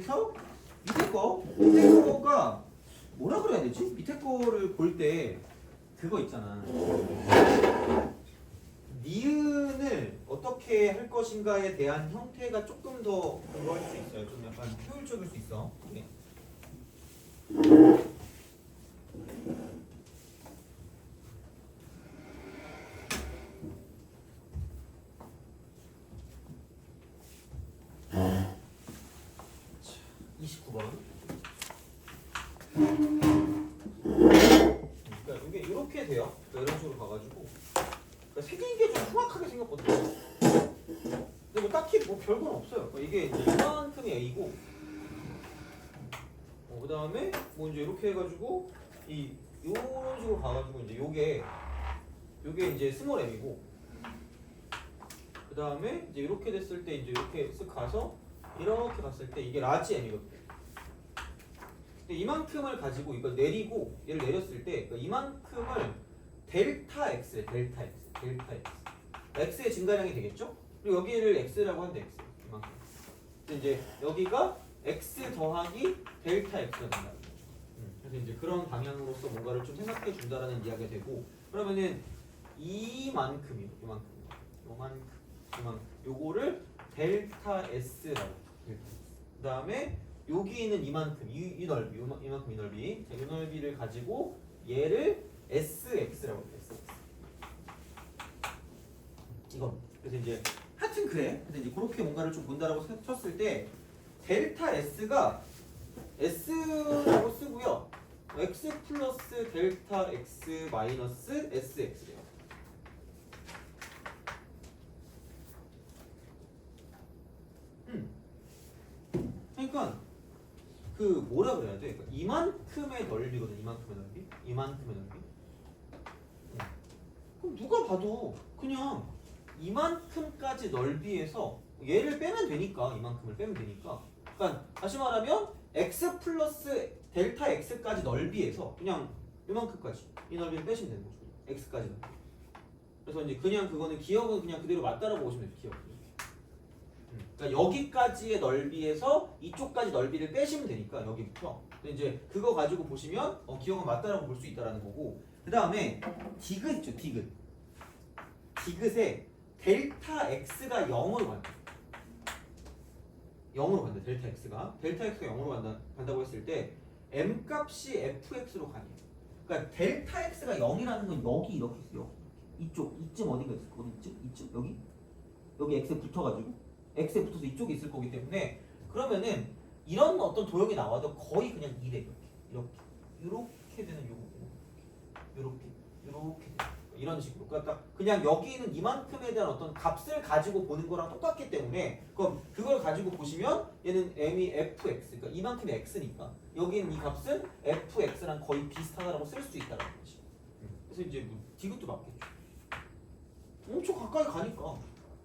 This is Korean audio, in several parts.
그래서 밑에 거가 뭐라 그래야 되지? 밑에 거를 볼 때 그거 있잖아. 니은을 어떻게 할 것인가에 대한 형태가 조금 더 그거 할 수 있어요. 좀 약간 효율적일 수 있어. 네. 자, 29번. 그러니까 이게 이렇게 돼요. 그러니까 이런 식으로 가가지고 그러니까 새긴 게 좀 흉악하게 생겼거든요. 근데 뭐 딱히 뭐 별건 없어요. 그러니까 이게 이제 이만큼이 A고, 그 다음에 뭐 이제 이렇게 해가지고 요런 식으로 가가지고 이제 요게 이제 스몰 m이고, 그 다음에 이제 이렇게 됐을 때 이제 이렇게 쓱 가서 이렇게 갔을 때 이게 라지 m이거든요. 근데 이만큼을 가지고 이걸 내리고 얘를 내렸을 때 그러니까 이만큼을 델타 x래. 델타 x. x의 증가량이 되겠죠? 그리고 여기를 x라고 한대. x 이만큼. 근데 이제 여기가 x 더하기 델타 x가 된다. 그래서 이제 그런 방향으로서 뭔가를 좀 생각해 준다라는 이야기가 되고, 그러면은 이만큼이요. 요거를 델타 s라고. 그 다음에 여기는 이만큼, 이 넓이, 이만큼 이 넓이. 자, 이 넓이를 가지고 얘를 sx라고 해요. sx. 이거. 그래서 이제 하여튼 그래. 그래서 이제 그렇게 뭔가를 좀 본다라고 쳤을 때 델타 s가 s라고 쓰고요. x 플러스 델타 x 마이너스 sx래요. 그러니까 그 뭐라 그래야 돼? 그러니까 이만큼의 넓이거든. 이만큼의 넓이. 그럼 누가 봐도 그냥 이만큼까지 넓이에서 얘를 빼면 되니까, 이만큼을 빼면 되니까. 그러니까 다시 말하면 x 플러스 델타 x까지 넓이에서 그냥 이만큼까지 이 넓이를 빼시면 되는 거죠. x까지 넓이. 그래서 이제 그냥 그거는 기억은 그냥 그대로 맞다라고 보시면 돼요. 기억. 그러니까 여기까지의 넓이에서 이쪽까지 넓이를 빼시면 되니까 여기부터. 근데 이제 그거 가지고 보시면 기억은 맞다라고 볼 수 있다라는 거고. 그 다음에 디귿 있죠. 디귿에 델타 x가 0으로 간다. 0으로 간다. 델타 x가 0으로 간다고 했을 때 m 값이 fx로 가네요. 그러니까 델타 x가 0이라는 건 여기 이렇게 있어요. 이쯤 어딘가 있을 거거든. 이쯤 여기 x에 붙어가지고 x에 붙어서 이쪽에 있을 거기 때문에, 그러면은 이런 어떤 도형이 나와도 거의 그냥 이래. 이렇게 되는 요거고, 이렇게 되는 이런 식으로. 그러니까 그냥 여기는 이만큼에 대한 어떤 값을 가지고 보는 거랑 똑같기 때문에, 그럼 그걸 가지고 보시면 얘는 m이 fx, 그러니까 이만큼이 x니까 여기는 이 값은 fx랑 거의 비슷하다라고 쓸 수 있다는 거지. 그래서 이제 뭐 디귿도 맞겠죠. 엄청 가까이 가니까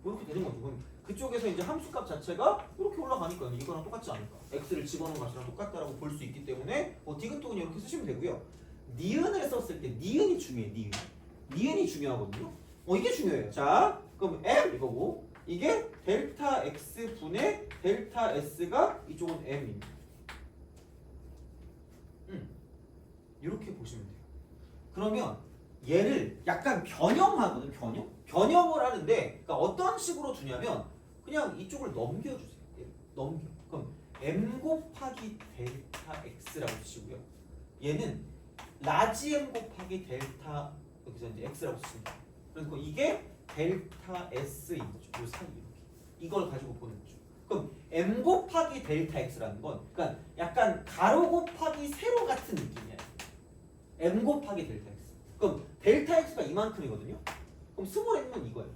이렇게 되는 거죠. 그럼 그쪽에서 이제 함수값 자체가 이렇게 올라가니까 이거랑 똑같지 않을까? x를 집어넣은 값이랑 똑같다라고 볼 수 있기 때문에 디귿도 그냥 이렇게 쓰시면 되고요. 니은을 썼을 때 니은이 중요해. 니은이 중요하거든요. 이게 중요해요. 자, 그럼 m 이거고, 이게 델타 x 분의 델타 s가 이쪽은 m입니다. 이렇게 보시면 돼요. 그러면 얘를 약간 변형하거든. 변형을 하는데, 그러니까 어떤 식으로 두냐면 그냥 이쪽을 넘겨주세요. 그럼 m 곱하기 델타 x라고 쓰시고요. 얘는 라지 m 곱하기 델타, 여기서 이제 x라고 쓰십니다. 그래서 이게 델타 s인 거죠. 요 사이 이걸 가지고 보는 거죠. 그럼 m 곱하기 델타 x라는 건 그러니까 약간 가로 곱하기 세로 같은 느낌이야. m 곱하기 델타 x. 그럼 델타 x가 이만큼이거든요. 그럼 스몰 m은 이거야.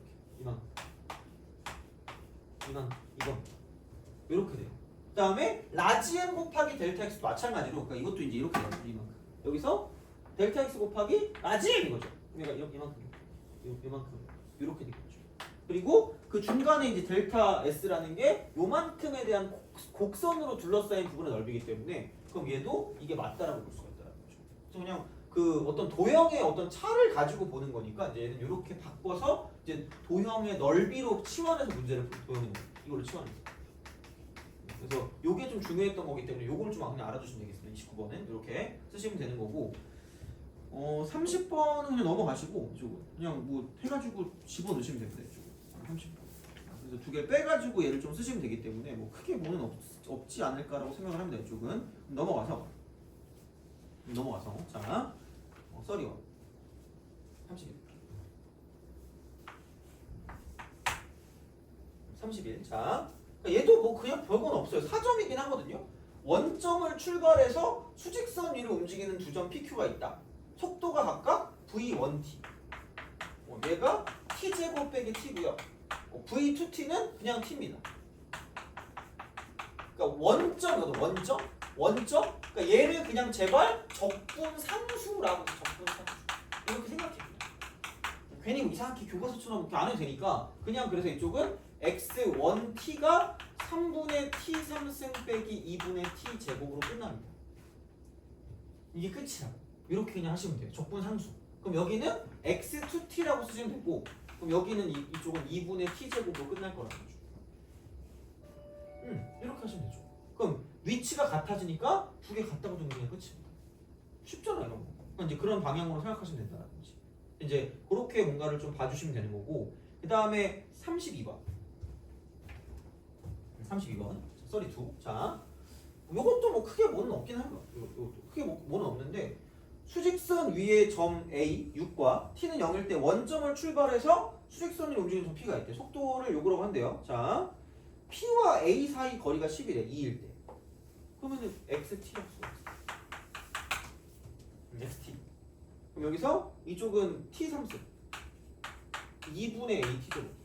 이렇게 돼요. 그 다음에 라지 m 곱하기 델타 x도 마찬가지로, 그러니까 이것도 이제 이렇게 돼요. 이만큼. 여기서 델타 x 곱하기 라지 m인 거죠. 그러니까 이만큼 이렇게 되겠죠. 그리고 그 중간에 이제 델타 s라는 게 요만큼에 대한 곡선으로 둘러싸인 부분의 넓이기 때문에, 그럼 얘도 이게 맞다라고 볼 수가 있다는 거죠. 그래서 그냥 그 어떤 도형의 어떤 차를 가지고 보는 거니까 이제 얘는 이렇게 바꿔서 이제 도형의 넓이로 치환해서 문제를 도형은 이걸로 치환해서 그래서 요게 좀 중요했던 거기 때문에 요걸 좀 그냥 알아두시면 되겠습니다. 29번은 이렇게 쓰시면 되는 거고 30번은 그냥 넘어가시고 이쪽은 그냥 뭐 해가지고 집어넣으시면 됩니다. 이쪽은 30번. 그래서 두 개를 빼가지고 얘를 좀 쓰시면 되기 때문에 뭐 크게 뭐는 없지 않을까라고 생각을 합니다. 이쪽은 넘어가서 자 썰이원 31 자 얘도 뭐 그냥 별건 없어요. 4점이긴 하거든요. 원점을 출발해서 수직선 위로 움직이는 두 점 PQ가 있다. 속도가 각각 V1t 얘가 t제곱 빼기 t고요. V2t는 그냥 t입니다. 그러니까 원점 그러니까 얘를 그냥 제발 적분상수라고 적분상수 이렇게 생각해. 괜히 뭐 이상하게 교과서처럼 이렇게 안 해도 되니까 그냥 그래서 이쪽은 x1t가 3분의 t3승 빼기 2분의 t 제곱으로 끝납니다. 이게 끝이라고. 이렇게 그냥 하시면 돼요. 적분상수. 그럼 여기는 x2t라고 쓰시면 되고 그럼 여기는 이쪽은 2분의 t 제곱으로 끝날 거라는 거죠. 이렇게 하시면 되죠. 그럼 위치가 같아지니까 두 개 같다고 정리하면 끝입니다. 쉽잖아 이런 거. 그러니까 이제 그런 방향으로 생각하시면 된다는 거지. 이제 그렇게 뭔가를 좀 봐주시면 되는 거고 그 다음에 32번 썰이 2 자 요것도 뭐 크게 뭐는 없긴 한가 요것도 크게 뭐는 없는데 수직선 위에 점 A 6과 t는 0일 때 원점을 출발해서 수직선이 움직이는 P가 있대. 속도를 요구라고 한대요. 자 P와 A 사이 거리가 10이래 2일 때 그러면은 XT라고 써 XT 그럼 여기서 이쪽은 T3승 2분의 A T제곱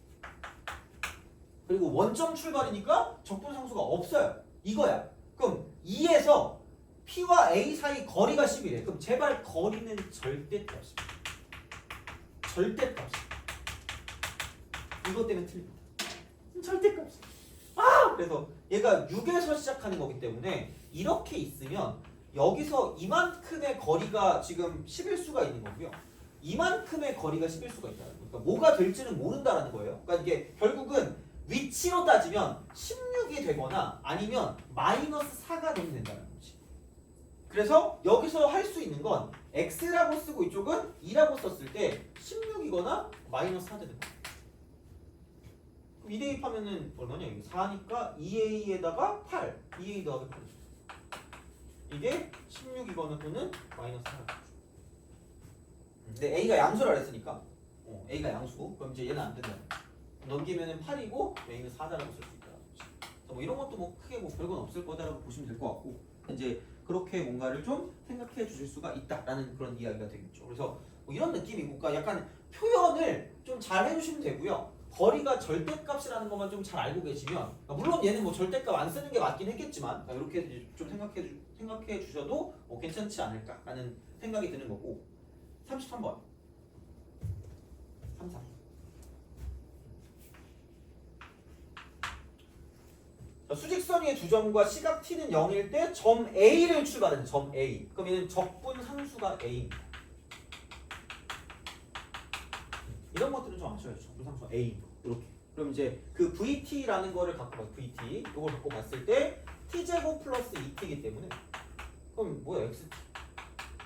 그리고 원점 출발이니까 적분상수가 없어요. 이거야. 그럼 2에서 P와 A 사이 거리가 10이래. 그럼 제발 거리는 절대값이. 이것 때문에 틀립니다. 절대값이. 그래서 얘가 6에서 시작하는 거기 때문에 이렇게 있으면 여기서 이만큼의 거리가 지금 10일 수가 있는 거고요. 이만큼의 거리가 10일 수가 있다는 거예요. 그러니까 뭐가 될지는 모른다라는 거예요. 그러니까 이게 결국은 위치로 따지면 16이 되거나 아니면 마이너스 4가 되면 된다는 거지. 그래서 여기서 할 수 있는 건 x라고 쓰고 이쪽은 2라고 썼을 때 16이거나 마이너스 4 되는 거예요. 그럼 2 대입하면은 얼마냐? 이게 4니까 2a에다가 8 2a 더하기 8 이게 16이거나 또는 마이너스 4 근데 a가 양수라 그랬으니까 a가 양수 그럼 이제 얘는 안 된다. 넘기면은 8이고 a는 4다라고 쓸 수 있다. 뭐 이런 것도 뭐 크게 뭐 별건 없을 거다라고 보시면 될 것 같고 이제 그렇게 뭔가를 좀 생각해 주실 수가 있다라는 그런 이야기가 되겠죠. 그래서 뭐 이런 느낌이고 그러니까 약간 표현을 좀 잘 해주시면 되고요. 거리가 절대값이라는 것만 좀 잘 알고 계시면 물론 얘는 뭐 절대값 안 쓰는 게 맞긴 했겠지만 이렇게 좀 생각해 주셔도 괜찮지 않을까라는 생각이 드는 거고 33번 33 수직선 위의 두 점과 시각 t는 0일 때 점 A를 출발하는 점 A. 그럼 얘는 적분 상수가 A입니다. 이런 것들은 좀 아셔야죠. 적분 상수가 A. 이렇게. 그럼 이제 그 VT라는 거를 갖고 봐요. VT. 이걸 갖고 봤을 때 T제곱 플러스 2T이기 때문에 그럼 뭐야? XT.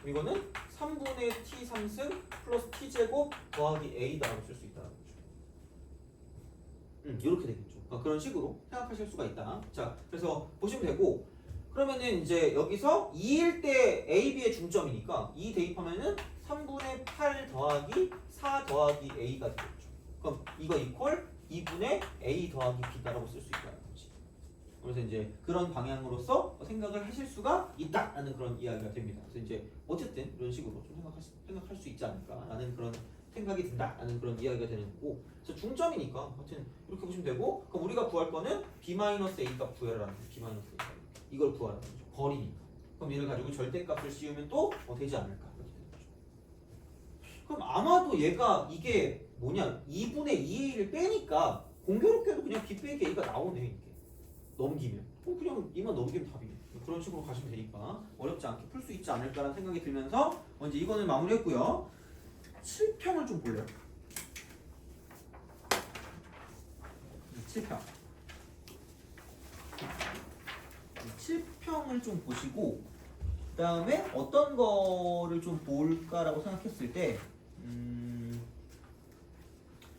이거는 3분의 T3승 플러스 T제곱 더하기 A다라고 쓸 수 있다는 거죠. 이렇게 되겠죠. 그런 식으로 생각하실 수가 있다. 자, 그래서 보시면 되고 그러면은 이제 여기서 2일 때 A, B의 중점이니까 2 대입하면은 3분의 8 더하기 4 더하기 A가 되겠죠. 그럼 이거 이퀄 2분의 A 더하기 B다라고 쓸 수 있다는 거지. 그래서 이제 그런 방향으로서 생각을 하실 수가 있다라는 그런 이야기가 됩니다. 그래서 이제 어쨌든 이런 식으로 좀 생각할 수 있지 않을까라는 그런 생각이 든다라는 그런 이야기가 되는 거고 그래서 중점이니까 하여튼 이렇게 보시면 되고 그럼 우리가 구할 거는 B-A 값 구해라라는 거죠. B-A 값 이걸 구하라는 거죠. 거리니까 그럼 얘를 가지고 절대값을 씌우면 또 되지 않을까 이렇게 되는 거죠. 그럼 아마도 얘가 이게 뭐냐 2분의 2a를 빼니까 공교롭게도 그냥 B 빼기 a가 나오네 이게 넘기면 그냥 이만 넘기면 답이네. 그런 식으로 가시면 되니까 어렵지 않게 풀 수 있지 않을까라는 생각이 들면서 이제 이거는 마무리했고요. 7평을 좀 볼래요? 7평 실평을 좀 보시고 그 다음에 어떤 거를 좀 볼까라고 생각했을 때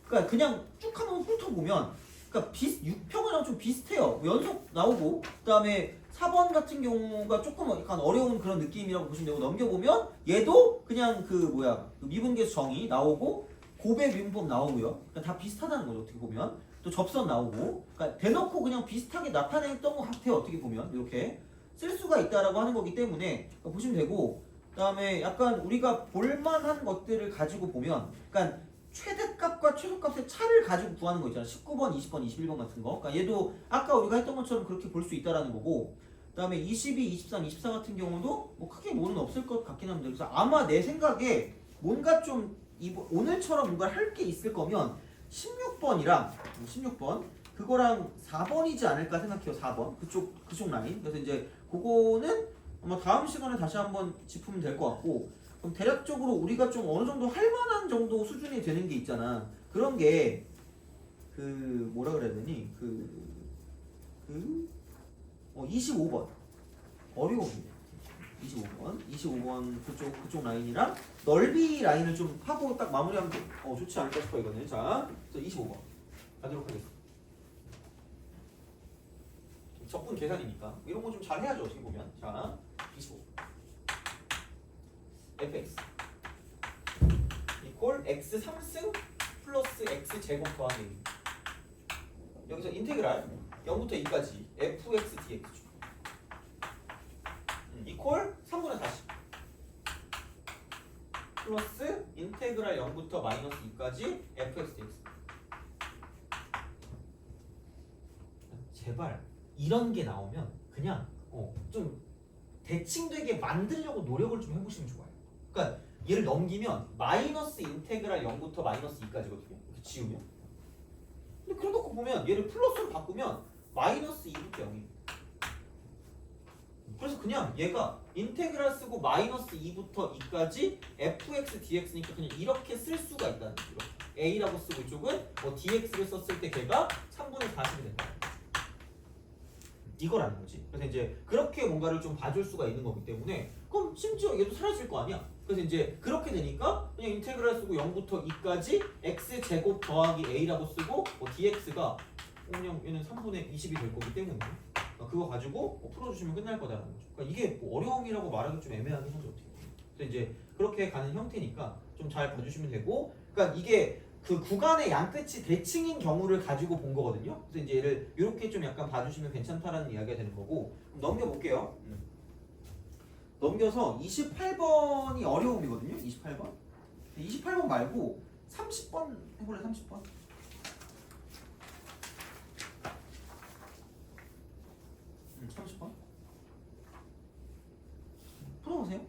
그러니까 그냥 쭉 한번 훑어보면 그러니까 6평이랑 좀 비슷해요. 연속 나오고 그 다음에 4번 같은 경우가 조금 약간 어려운 그런 느낌이라고 보시면 되고 넘겨보면 얘도 그냥 그 미분계수 정의 나오고 고배 미분법 나오고요. 그러니까 다 비슷하다는 거죠. 어떻게 보면 또 접선 나오고 그러니까 대놓고 그냥 비슷하게 나타냈던 것 같아요. 어떻게 보면 이렇게 쓸 수가 있다라고 하는 거기 때문에 보시면 되고 그 다음에 약간 우리가 볼만한 것들을 가지고 보면 그러니까 최대값과 최소값의 차를 가지고 구하는 거 있잖아. 19번, 20번, 21번 같은 거. 그러니까 얘도 아까 우리가 했던 것처럼 그렇게 볼 수 있다라는 거고 그 다음에 22, 23, 24 같은 경우도 뭐 크게 뭐는 없을 것 같긴 합니다. 그래서 아마 내 생각에 뭔가 좀 오늘처럼 뭔가 할 게 있을 거면 16번이랑 16번 그거랑 4번이지 않을까 생각해요. 4번 그쪽 라인. 그래서 이제 그거는 아마 다음 시간에 다시 한번 짚으면 될 것 같고 그럼 대략적으로 우리가 좀 어느 정도 할 만한 정도 수준이 되는 게 있잖아. 그런 게 그 뭐라 그래야 되니 25번 어려움이네. 25번 그쪽 라인이랑 넓이 라인을 좀 하고 딱 마무리하면 좋지 않을까 싶어 이거는. 자, 그래서 25번 가도록 하겠습니다. 적분 계산이니까 이런 거 좀 잘 해야죠 어떻게 보면. 자, 25 fx 이퀄 x 3승 플러스 x 제곱 더하기 1. 여기서 인테그랄 0부터 2까지 fx dx 이퀄 3분의 40 플러스 인테그랄 0부터 마이너스 2까지 fx dx. 제발 이런 게 나오면 그냥 좀 대칭되게 만들려고 노력을 좀 해보시면 좋아요. 그러니까 얘를 넘기면 마이너스 인테그랄 0부터 마이너스 2까지거든요. 이렇게 지우면. 근데 그래놓고 보면 얘를 플러스로 바꾸면 마이너스 2부터 0입니다. 그래서 그냥 얘가 인테그랄 쓰고 마이너스 2부터 2까지 fx dx니까 그냥 이렇게 쓸 수가 있다는 거죠. a라고 쓰고 이쪽은 dx를 썼을 때 걔가 3분의 40이 된다. 이거라는 거지. 그래서 이제 그렇게 뭔가를 좀 봐줄 수가 있는 거기 때문에 그럼 심지어 얘도 사라질 거 아니야. 그래서 이제 그렇게 되니까 그냥 인테그랄 쓰고 0부터 2까지 x 제곱 더하기 a라고 쓰고 dx가 그냥 얘는 3분의 20이 될 거기 때문에 그거 가지고 풀어주시면 끝날 거다라는 거죠. 그러니까 이게 뭐 어려움이라고 말하기 좀 애매하긴 하죠. 어떻게 보면. 그래서 이제 그렇게 가는 형태니까 좀 잘 봐주시면 되고, 그러니까 이게 그 구간의 양끝이 대칭인 경우를 가지고 본 거거든요. 그래서 이제 얘를 이렇게 좀 약간 봐주시면 괜찮다라는 이야기가 되는 거고. 그럼 넘겨볼게요. 넘겨서 28번이 어려움이거든요. 28번. 28번 말고 30번 해볼래? 30번. 30번. 풀어보세요.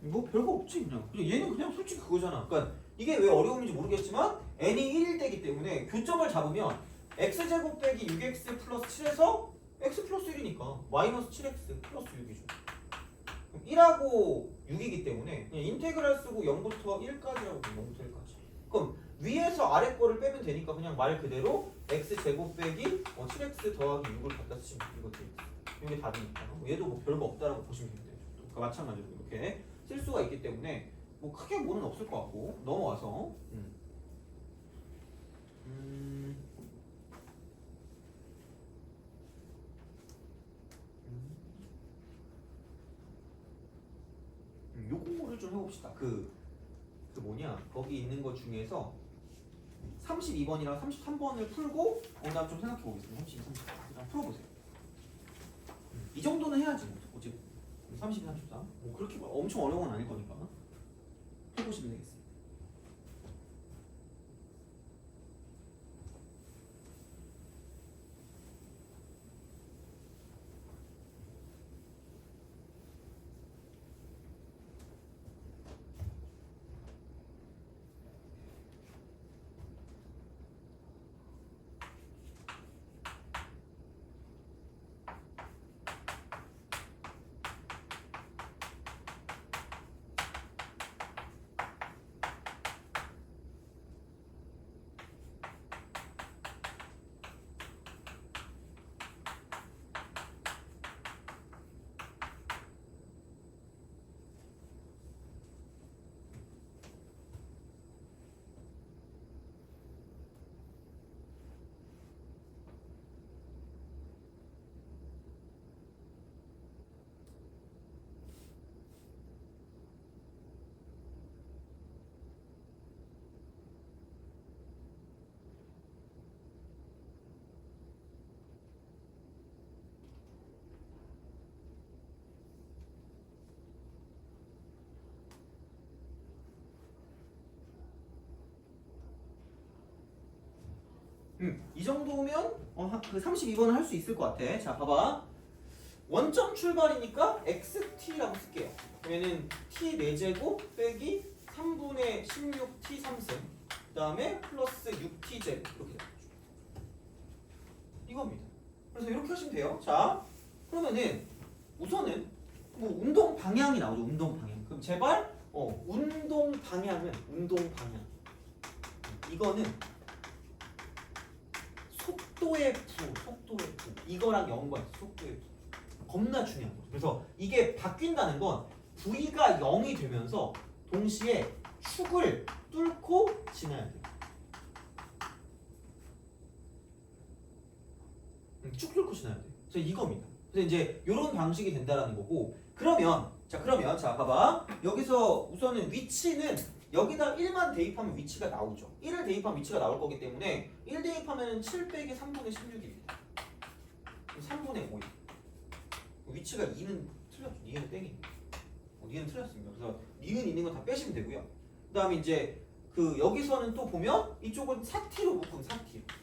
뭐 별거 없지 그냥. 얘는 그냥 솔직히 그거잖아. 그러니까 이게 왜 어려움인지 모르겠지만 n이 1일 때기 때문에 교점을 잡으면 x제곱 빼기 6x 플러스 7에서 x 플러스 1이니까 마이너스 7x 플러스 6이죠. 1하고 6이기 때문에 그냥 인테그랄 쓰고 0부터 1까지라고 보면 0부터 1까지. 그럼 위에서 아래 거를 빼면 되니까 그냥 말 그대로 x제곱 빼기 7x 더하기 6을 갖다 쓰시면 이것도 이게 답이니까. 얘도 뭐 별거 없다라고 보시면 됩니다. 그러니까 마찬가지로 이렇게 쓸 수가 있기 때문에 뭐 크게 뭐는 없을 것 같고 넘어와서 요 공부를 좀 해봅시다. 그 뭐냐 거기 있는 것 중에서 32번이랑 33번을 풀고 그다음 좀 생각해 보겠습니다. 32, 34 그다음 풀어보세요. 이 정도는 해야지 뭐 어찌 32, 33 뭐 그렇게 엄청 어려운 건 아닐 거니까 해보시면 되겠습니다. 이 정도면 그 32번은 할 수 있을 것 같아. 자, 봐봐. 원점 출발이니까 xt라고 쓸게요. 그러면은 t 4제곱 빼기 3분의 16t 3승 그 다음에 플러스 6t 제곱 이렇게 되죠. 이겁니다. 그래서 이렇게 하시면 돼요. 자, 그러면은 우선은 뭐 운동 방향이 나오죠. 운동 방향. 그럼 제발 운동 방향은 이거는 속도의 부 이거랑 연관 속도의 부 겁나 중요한 거죠. 그래서 이게 바뀐다는 건 v가 0이 되면서 동시에 축을 뚫고 지나야 돼요. 축 뚫고 지나야 돼요. 그래서 이겁니다. 그래서 이제 이런 방식이 된다라는 거고 그러면 자 봐봐. 여기서 우선은 위치는 여기다 1만 대입하면 위치가 나오죠. 1을 대입하면 위치가 나올 거기 때문에 1 대입하면 7 빼기 3분의 16입니다. 3분의 5. 위치가 2는 틀렸죠. 2는 땡이. 2는 틀렸습니다. 그래서 니은 있는 거 다 빼시면 되고요. 그 다음에 이제 그 여기서는 또 보면 이쪽은 4t로 묶으면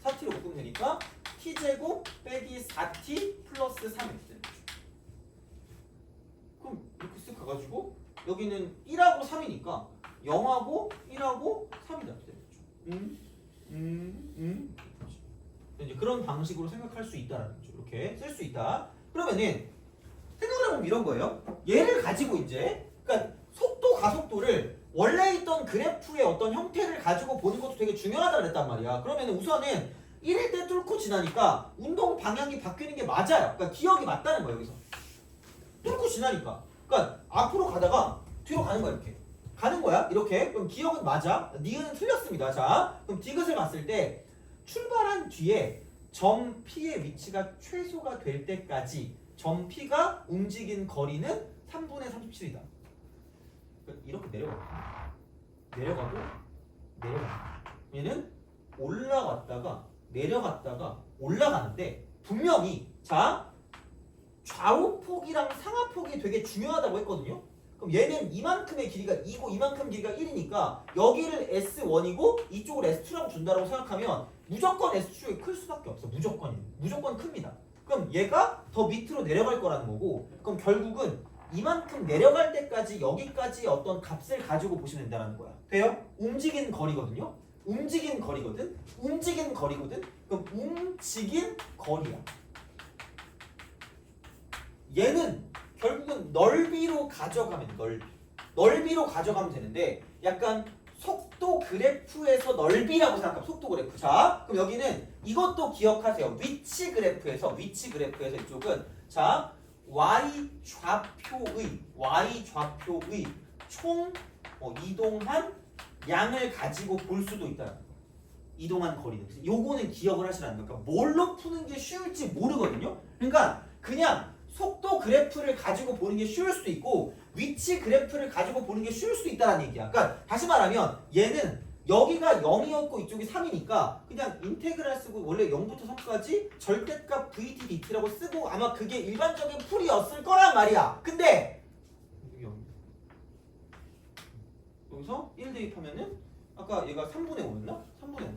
4t로 묶으면 되니까 t제곱 빼기 4t 플러스 3x. 그럼 이렇게 쓱 가가지고 여기는 1하고 3이니까 0하고 1하고 3이 되겠죠. 이제 그런 방식으로 생각할 수 있다라는 거죠. 이렇게 쓸 수 있다. 그러면은 생각을 해보면 이런 거예요. 얘를 가지고 이제 그러니까 속도 가속도를 원래 있던 그래프의 어떤 형태를 가지고 보는 것도 되게 중요하다 그랬단 말이야. 그러면 우선은 1일 때 뚫고 지나니까 운동 방향이 바뀌는 게 맞아요. 그러니까 기억이 맞다는 거예요. 여기서 뚫고 지나니까 그러니까 앞으로 가다가 뒤로 가는 거야. 이렇게 가는 거야. 이렇게 그럼 기억은 맞아. 니은은 틀렸습니다. 자 그럼 디귿을 봤을 때 출발한 뒤에 점 P의 위치가 최소가 될 때까지 점 P가 움직인 거리는 3분의 37이다. 이렇게 내려가고 얘는 올라갔다가 내려갔다가 올라가는데 분명히 자 좌우폭이랑 상하폭이 되게 중요하다고 했거든요. 그럼 얘는 이만큼의 길이가 2고 이만큼 길이가 1이니까 여기를 S1이고 이쪽을 S2라고 준다고 생각하면 무조건 S2가 클 수밖에 없어. 무조건 큽니다. 그럼 얘가 더 밑으로 내려갈 거라는 거고 그럼 결국은 이만큼 내려갈 때까지 여기까지 어떤 값을 가지고 보시면 된다는 거야. 돼요? 움직인 거리거든요. 움직인 거리거든. 그럼 움직인 거리야. 얘는 결국은 넓이로 가져가면 넓이로 가져가면 되는데 약간 속도 그래프에서 넓이라고 생각하면 속도 그래프. 자, 그럼 여기는 이것도 기억하세요. 위치 그래프에서 이쪽은 자 y 좌표의 총 이동한 양을 가지고 볼 수도 있다. 이동한 거리는. 요거는 기억을 하시라는 거니까 뭘로 푸는 게 쉬울지 모르거든요. 그러니까 그냥 속도 그래프를 가지고 보는 게 쉬울 수도 있고 위치 그래프를 가지고 보는 게 쉬울 수도 있다는 얘기야. 그러니까 다시 말하면 얘는 여기가 0이었고 이쪽이 3이니까 그냥 인테그랄 쓰고 원래 0부터 3까지 절대값 VT DT라고 쓰고 아마 그게 일반적인 풀이었을 거란 말이야. 근데 여기서 1 대입하면은 아까 얘가 3분의 5였나? 3분의 5.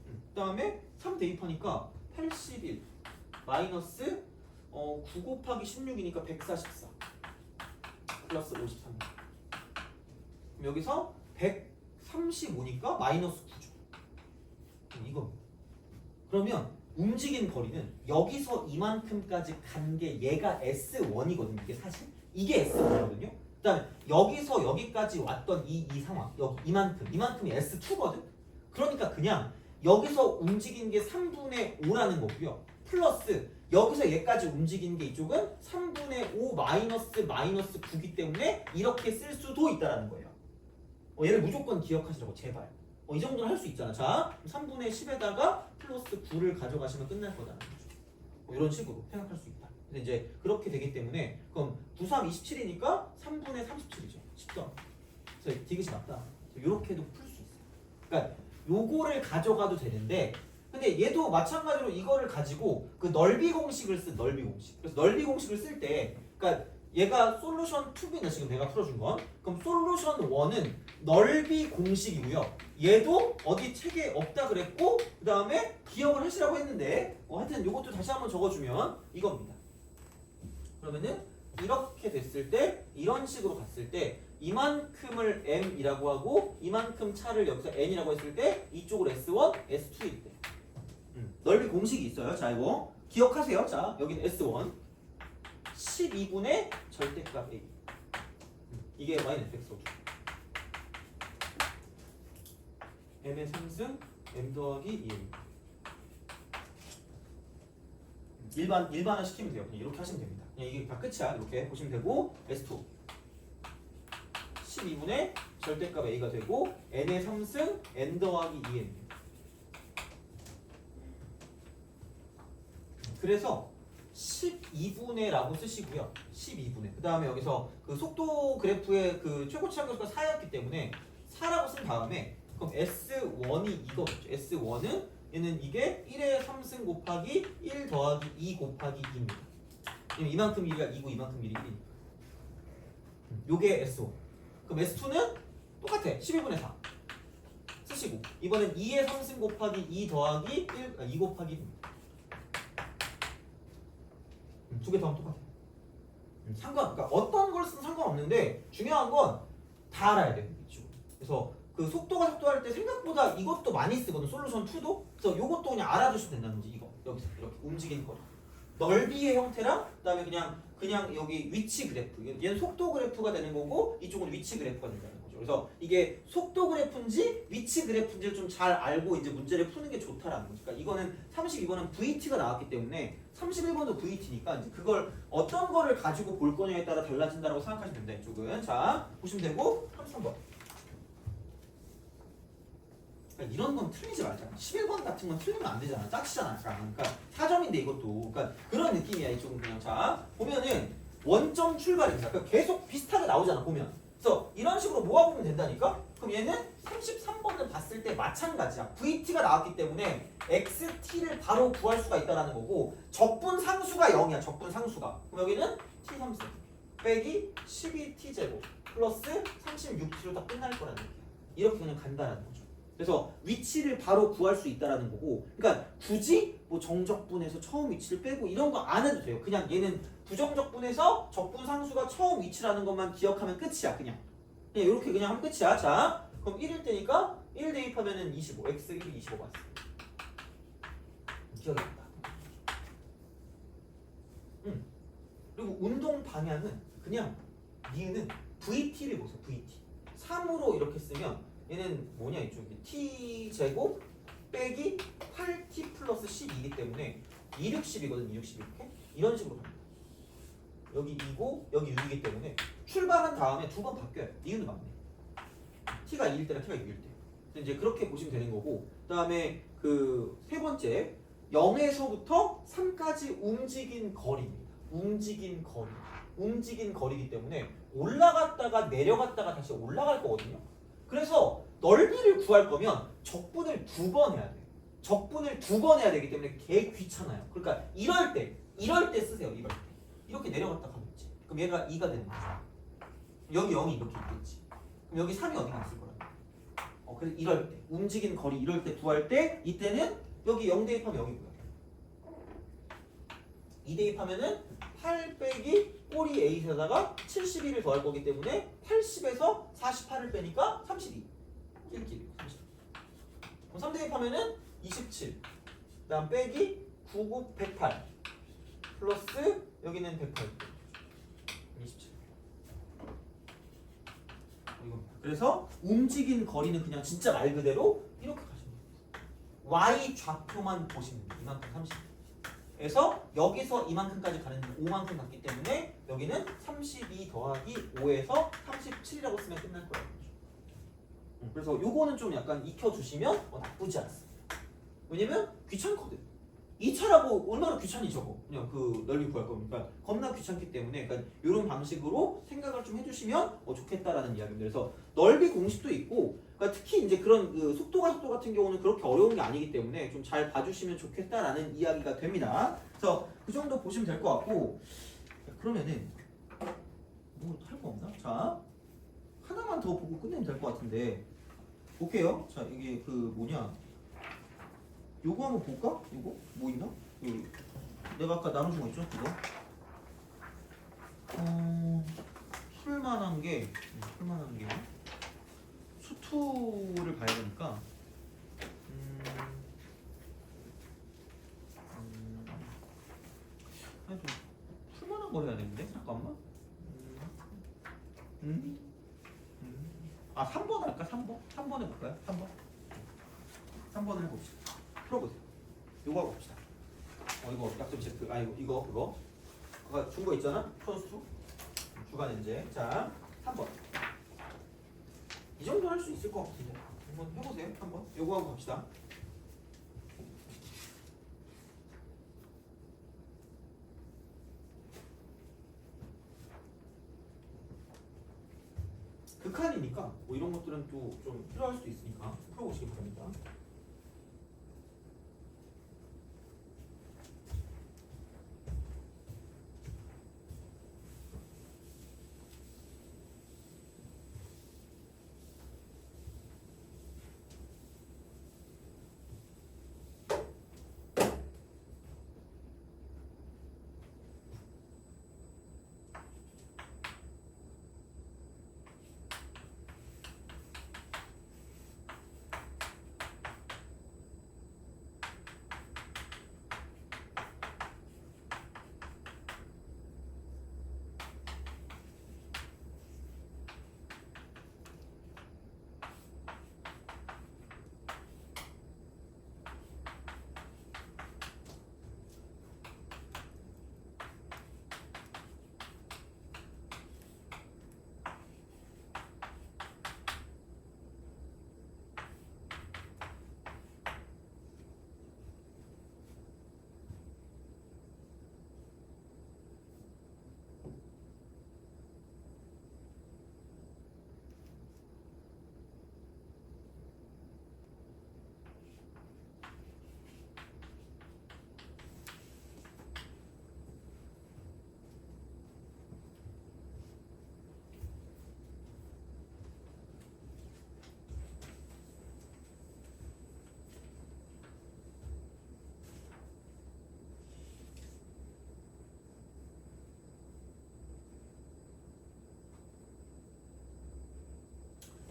그 다음에 3 대입하니까 81 마이너스 9 곱하기 16이니까 144 플러스 53. 그럼 여기서 135니까 마이너스 9죠. 이거. 그러면 움직인 거리는 여기서 이만큼까지 간 게 얘가 S1이거든요. 이게 사실 이게 S1이거든요. 그 다음에 여기서 여기까지 왔던 이 상황 여기 이만큼이 S2거든. 그러니까 그냥 여기서 움직인 게 3분의 5라는 거고요. 플러스 여기서 얘까지 움직인 게 이쪽은 3분의 5 마이너스 9기 때문에 이렇게 쓸 수도 있다라는 거예요. 얘를 무조건 기억하시라고 제발. 이 정도는 할 수 있잖아. 자, 3분의 10에다가 플러스 9를 가져가시면 끝날 거다라는 거죠. 이런 식으로 생각할 수 있다. 근데 이제 그렇게 되기 때문에 그럼 9, 3, 27이니까 3분의 37이죠. 10점. 그래서 디귿이 맞다. 이렇게도 풀 수 있어요. 그러니까 요거를 가져가도 되는데 근데 얘도 마찬가지로 이거를 가지고 그 넓이 공식을 쓴 넓이 공식. 그래서 넓이 공식을 쓸 때 그러니까 얘가 솔루션 2B는 지금 내가 풀어준 건 그럼 솔루션 1은 넓이 공식이고요. 얘도 어디 책에 없다 그랬고 그 다음에 기억을 하시라고 했는데 하여튼 요것도 다시 한번 적어주면 이겁니다. 그러면은 이렇게 됐을 때 이런 식으로 갔을 때 이만큼을 m이라고 하고 이만큼 차를 여기서 n이라고 했을 때 이쪽으로 s1, s2일 때 넓이 공식이 있어요. 자 이거 기억하세요. 자 여기는 s1 12분의 절대값 a 이게 마이너스 x m의 상승 m 더하기 2m 일반화 시키면 돼요. 그냥 이렇게 하시면 됩니다. 그냥 이게 다 끝이야. 이렇게 보시면 되고 S2 12분의 절대값 A가 되고 n의 상승 n 더하기 2n 그래서 12분의 라고 쓰시고요. 12분의 그 다음에 여기서 그 속도 그래프의 그 최고치 항공수가 4였기 때문에 4라고 쓴 다음에 그럼 S1이 이거겠죠. S1은 얘는 이게 1의 3승 곱하기 1 더하기 2 곱하기 2입니다. 이만큼 1이가 2고 이만큼 1이 1이니까. 요게 S1. 그럼 S2는 똑같아. 12분의 4. 쓰시고 이번엔 2의 3승 곱하기 2 더하기 2 곱하기 1입니다. 두 개 더 하면 똑같아요. 그러니까 어떤 걸 쓰든 상관없는데 중요한 건 다 알아야 돼요. 그래서 그 속도가 속도할 때 생각보다 이것도 많이 쓰거든. 솔루션 2도. 그래서 이것도 그냥 알아두시면 된다는 거지. 이거 여기서 이렇게 움직이는 거죠. 넓이의 형태랑 그다음에 그냥 여기 위치 그래프. 얘는 속도 그래프가 되는 거고 이쪽은 위치 그래프가 된다는 거죠. 그래서 이게 속도 그래프인지 위치 그래프인지를 좀 잘 알고 이제 문제를 푸는 게 좋다라는 거죠. 그러니까 이거는 32번은 VT가 나왔기 때문에 31번도 VT니까 이제 그걸 어떤 거를 가지고 볼 거냐에 따라 달라진다라고 생각하시면 됩니다. 이쪽은 자 보시면 되고 33번. 그러니까 이런 건 틀리지 말잖아. 11번 같은 건 틀리면 안 되잖아. 짝치잖아. 그러니까 4점인데 이것도. 그러니까 그런 느낌이야. 이쪽은 그냥. 자, 보면은 원점 출발입니다. 그러니까 계속 비슷하게 나오잖아. 보면. 그래서 이런 식으로 모아보면 된다니까? 그럼 얘는 33번을 봤을 때 마찬가지야. VT가 나왔기 때문에 XT를 바로 구할 수가 있다는 거고 적분 상수가 0이야. 적분 상수가. 그럼 여기는 T3승 빼기 12T제곱 플러스 36T로 딱 끝날 거라는 얘기야. 이렇게 그냥 간다라는 거죠. 그래서 위치를 바로 구할 수 있다라는 거고, 그러니까 굳이 뭐 정적분에서 처음 위치를 빼고 이런 거 안 해도 돼요. 그냥 얘는 부정적분에서 적분 상수가 처음 위치라는 것만 기억하면 끝이야. 그냥 이렇게 그냥 하면 끝이야. 자, 그럼 1일 때니까 1 대입하면은 25, x 1이 25 맞습니다. 기억이 난다. 그리고 운동 방향은 그냥 니은은 VT를 보세요. VT 3으로 이렇게 쓰면 얘는 뭐냐 이쪽이 t제곱 빼기 8t 플러스 12이기 때문에 260이거든. 260 이렇게 이런 식으로 갑니다. 여기 2고 여기 6이기 때문에 출발한 다음에 두 번 바뀌어요. 니은은 맞네. t가 2일 때랑 t가 6일 때. 이제 그렇게 보시면 되는 거고 그 다음에 그 세 번째 0에서부터 3까지 움직인 거리입니다. 움직인 거리이기 때문에 올라갔다가 내려갔다가 다시 올라갈 거거든요. 그래서 넓이를 구할 거면 적분을 2번 해야 돼. 적분을 2번 해야 되기 때문에 개 귀찮아요. 그러니까 이럴 때 쓰세요. 이럴 때. 이렇게 내려갔다 가겠지. 그럼 얘가 2가 되는 거죠. 여기 0이 이렇게 있겠지. 그럼 여기 3이 어디가 있을 거라고. 그래서 이럴 때 움직인 거리 이럴 때 구할 때 이때는 여기 0 대입하면 0이고요. 2 대입하면은 8 빼기 꼬리 8에다가 72를 더할 거기 때문에 80에서 48을 빼니까 32. 1길 30. 그럼 3 대입하면은 27. 그다음 빼기 99 108 플러스 여기는 108. 27. 그래서 움직인 거리는 그냥 진짜 말 그대로 이렇게 가시면 돼요. Y 좌표만 보시면 돼요. 이만큼 30. 그래서 여기서 이만큼까지 가는 5만큼 갔기 때문에 여기는 32 더하기 5에서 37이라고 쓰면 끝날 거예요. 그래서 요거는 좀 약간 익혀주시면 나쁘지 않습니다. 왜냐면 귀찮거든. 2차라고 얼마나 귀찮이 저거. 그냥 그 넓이 구할 거니까 겁나 귀찮기 때문에 그러니까 이런 방식으로 생각을 좀 해주시면 좋겠다라는 이야기입니다. 그래서 넓이 공식도 있고 그러니까 특히 이제 그런 그 속도 같은 경우는 그렇게 어려운 게 아니기 때문에 좀 잘 봐주시면 좋겠다라는 이야기가 됩니다. 그래서 그 정도 보시면 될 것 같고 그러면은 뭐 할 거 없나? 자 하나만 더 보고 끝내면 될 것 같은데 볼게요. 자 이게 그 뭐냐 요거 한번 볼까? 요거 뭐 있나? 내가 아까 나눠준 거 있죠? 그거 풀만한 게 수투를 봐야 되니까 아니 좀 풀만한 걸 해야 되는데 잠깐만 아 3번 할까? 3번 해볼까요? 3번을 해봅시다. 풀어보세요. 요거 하고 봅시다. 이거 약점 체크 이거 그거 아까 준 거 있잖아? 선수 주간 엔제. 자 3번 이 정도 할 수 있을 것 같은데 한번 해보세요. 한번 요거 하고 갑시다. 극한이니까 뭐 이런 것들은 또 좀 필요할 수도 있으니까 풀어보시기 바랍니다.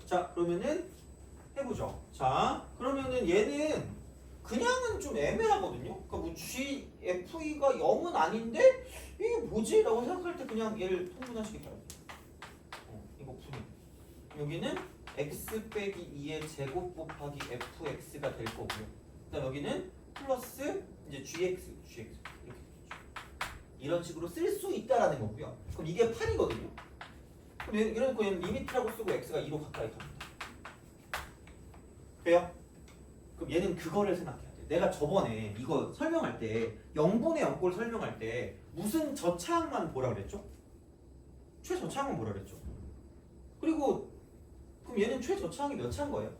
자 그러면은 해보죠. 자 그러면은 얘는 그냥은 좀 애매하거든요. 그러니까 뭐 GFE가 0은 아닌데 이게 뭐지? 라고 생각할 때 그냥 얘를 통분하시기 바랍니다. 이거 분해. 여기는 x 빼기 2의 제곱 곱하기 fx가 될 거고요. 그다음 여기는 플러스 이제 gx 이렇게 되죠. 이런 식으로 쓸 수 있다라는 거고요. 그럼 이게 8이거든요. 그럼 이런 거 리미트라고 쓰고 x가 2로 가까이 갑니다. 그래요? 그럼 얘는 그거를 생각해야 돼. 내가 저번에 이거 설명할 때 0분의 0꼴 설명할 때 무슨 저차항만 보라 그랬죠? 최저차항만 보라 그랬죠? 그리고 그럼 얘는 최저차항이 몇 차인 거예요?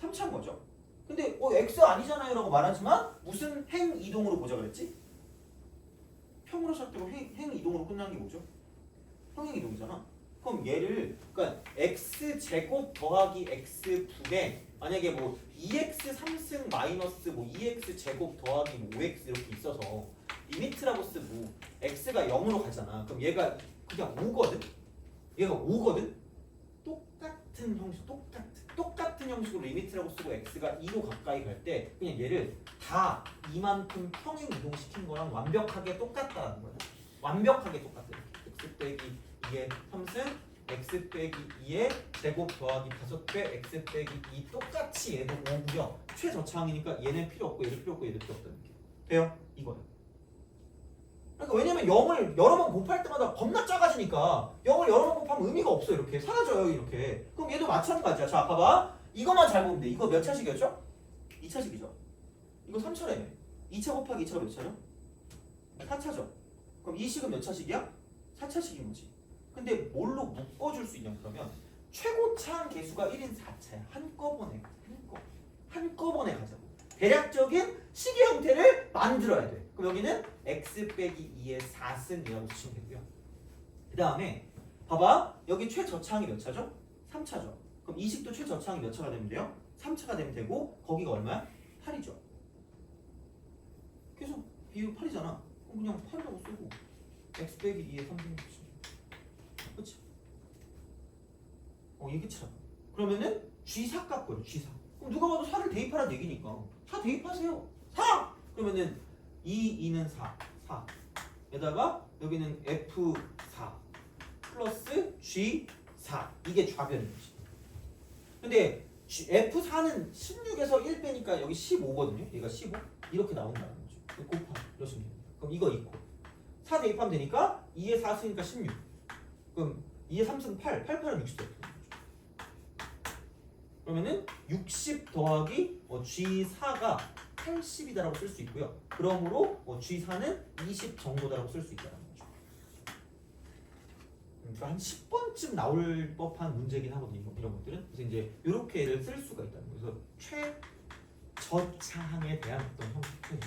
3차인 거죠? 근데 x 아니잖아요 라고 말하지만 무슨 행 이동으로 보자 그랬지? 평으로 시작되고 행 이동으로 끝나는 게 뭐죠? 평행 이동이잖아. 그럼 얘를 그러니까 x 제곱 더하기 x 분의 만약에 뭐 2x 3승 마이너스 뭐 2x 제곱 더하기 뭐 5x 이렇게 있어서 리미트라고 쓰고 x가 0으로 가잖아. 그럼 얘가 그냥 5거든. 얘가 5거든. 똑같은 형식 똑같은 형식으로 리미트라고 쓰고 x가 2로 가까이 갈 때 그냥 얘를 다 이만큼 평행 이동시킨 거랑 완벽하게 똑같다는 거야. 완벽하게 똑같아. x 빼기 2의 3승 x 빼기 2의 제곱 더하기 5배 x 빼기 2 똑같이 얘도 5고요. 최저차항이니까 얘는 필요 없고 얘도 필요 없고 얘도 필요 없다는 게 돼요? 이거는. 그러니까 왜냐면 0을 여러 번 곱할 때마다 겁나 작아지니까 0을 여러 번 곱하면 의미가 없어. 이렇게 사라져요. 이렇게. 그럼 얘도 마찬가지야. 자 봐봐. 이것만 잘 보면 돼. 이거 몇 차식이었죠? 2차식이죠. 이거 3차례네. 2차 곱하기 2차가 몇 차죠? 4차죠. 그럼 이 식은 몇 차식이야? 4차식인 거지. 근데 뭘로 묶어줄 수 있냐 그러면 최고차항 개수가 1인 4차야. 한꺼번에 가자고. 대략적인 식의 형태를 만들어야 돼. 그럼 여기는 x 빼기 2의 4승이라고 쓰시면 되고요. 그 다음에 봐봐. 여기 최저차항이 몇 차죠? 3차죠. 그럼 이 식도 최저차항이 몇 차가 되면 돼요? 3차가 되면 되고 거기가 얼마야? 8이죠. 계속 비율 8이잖아. 그럼 그냥 8이라고 쓰고 x 빼기 2의 3분의 1. 그치? 이게 끝이라고. 그러면은 G4 값 거예요. G4. 그럼 누가 봐도 4를 대입하라는 얘기니까 4 대입하세요. 4! 그러면은 2는 4. 4. 에다가 여기는 F4 플러스 G4. 이게 좌변인 거지. 근데 F4는 16에서 1 빼니까 여기 15거든요. 얘가 15. 이렇게 나온다는 거죠. 곱하. 이러시면 됩니다. 그럼 이거 있고 4 대입하면 되니까 2에 4 쓰니까 16. 그럼 2에 3 쓰면 8. 8, 8은 60 되는 거죠. 그러면은 60 더하기 G4가 80이다라고 쓸 수 있고요. 그러므로 G4는 20 정도다라고 쓸 수 있다는 거죠. 그러니까 한 10번쯤 나올 법한 문제긴 하거든요. 이런 것들은. 그래서 이제 이렇게 얘를 쓸 수가 있다는 거예요. 그래서 최저차항에 대한 어떤 형태,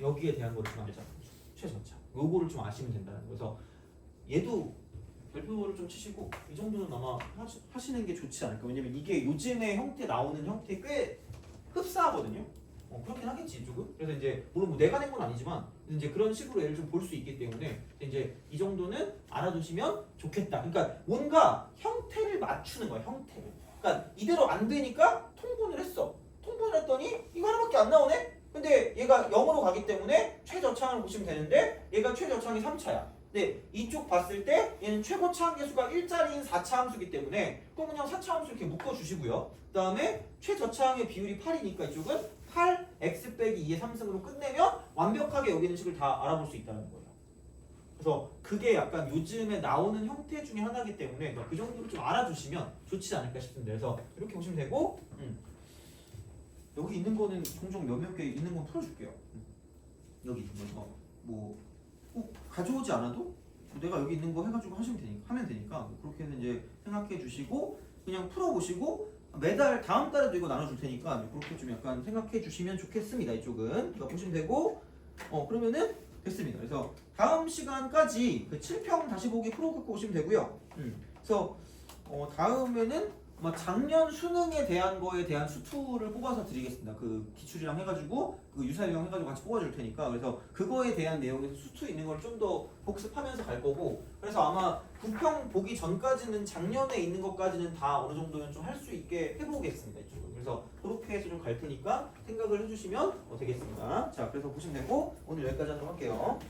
여기에 대한 거를 좀 알자는 거죠. 최저차항. 요거를 좀 아시면 된다는 거예요. 그래서 얘도 별표를 좀 치시고 이 정도는 아마 하시는 게 좋지 않을까. 왜냐면 이게 요즘에 형태 나오는 형태 꽤 흡사하거든요. 그렇긴 하겠지 이쪽은. 그래서 이제 물론 뭐 내가 낸 건 아니지만 이제 그런 식으로 얘를 좀 볼 수 있기 때문에 이제 이 정도는 알아두시면 좋겠다. 그러니까 뭔가 형태를 맞추는 거야. 형태를. 그러니까 이대로 안 되니까 통분을 했어. 통분을 했더니 이거 하나밖에 안 나오네. 근데 얘가 0으로 가기 때문에 최저차항을 보시면 되는데 얘가 최저차항이 3차야. 근데 이쪽 봤을 때 얘는 최고 차항계수가 1자리인 4차함수이기 때문에 그럼 그냥 4차함수 이렇게 묶어주시고요. 그 다음에 최저차항의 비율이 8이니까 이쪽은 8 x 빼기 2의 3승으로 끝내면 완벽하게 여기 있는 식을 다 알아볼 수 있다는 거예요. 그래서 그게 약간 요즘에 나오는 형태 중에 하나이기 때문에 그 정도를 좀 알아주시면 좋지 않을까 싶은데 그래서 이렇게 보시면 되고 여기 있는 거는 종종 몇몇 개 있는 건 풀어줄게요. 여기 있는 거 뭐 꼭 가져오지 않아도 내가 여기 있는 거 해가지고 하면 되니까 그렇게는 이제 생각해 주시고 그냥 풀어보시고 매달 다음 달에도 이거 나눠줄 테니까 그렇게 좀 약간 생각해 주시면 좋겠습니다. 이쪽은 이거 보시면 되고 그러면은 됐습니다. 그래서 다음 시간까지 그 7평 다시 보기 풀어갖고 오시면 되고요. 그래서 다음에는 아마 작년 수능에 대한 거에 대한 수투를 뽑아서 드리겠습니다. 그 기출이랑 해가지고 그 유사유형 해가지고 같이 뽑아줄 테니까 그래서 그거에 대한 내용에서 수투 있는 걸 좀 더 복습하면서 갈 거고 그래서 아마 부평 보기 전까지는 작년에 있는 것까지는 다 어느 정도는 좀 할 수 있게 해보겠습니다. 이쪽은. 그래서 그렇게 해서 좀 갈 테니까 생각을 해주시면 되겠습니다. 자, 그래서 보시면 되고 오늘 여기까지 하도록 할게요.